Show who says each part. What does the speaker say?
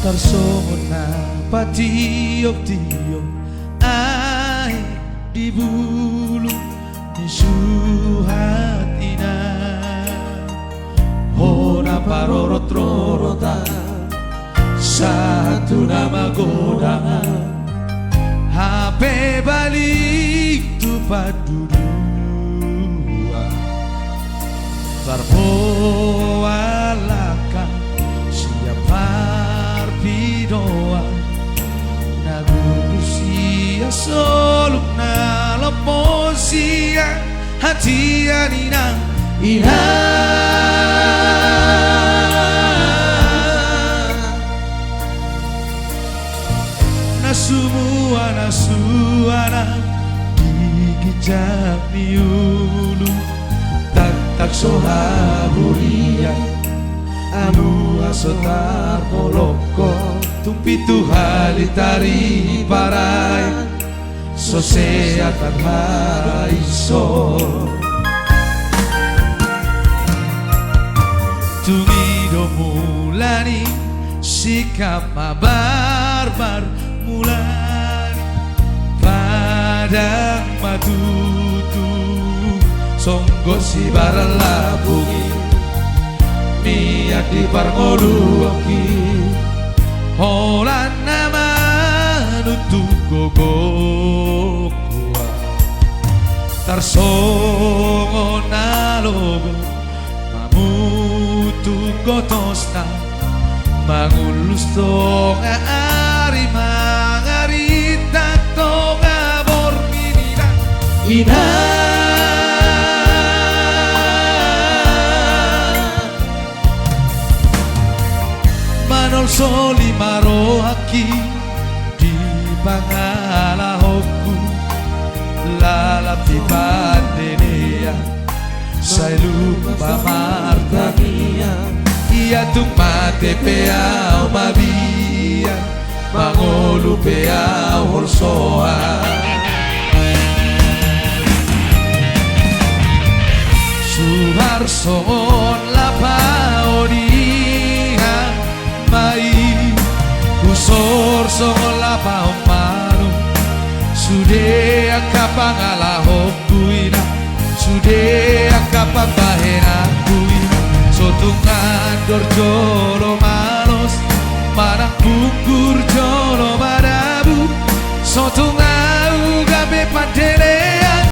Speaker 1: Tarsona patiok-tiok ay di bulu ni suhatina Hona parorot-rorotan satu nama godangan HP balik tupat dudua Tarpoalakan siapa pidoa nagusia soluk na leposia hati anina ina nasuana digijak niulu tak sohaburia anu asotar moloko tumpitu halitari parai soseatan haiso tungido mulani sikap barbar mulani padang matutu songgo si baralabungi niat di parngoluaki holan nama nutu gogokua tarsongo nalogo mamutu gotosna mangulus tonga ari mangarita tonga borminina ina soli marohaki di pangalahoku lalap di pandenea saya lupa martania ia tung mate peau mabia mangolu peau holsoa Suharson lapaodi Usor songola paomaru Sude akapangalaho kuina Sude akapambahena kuina Sotungan dorjo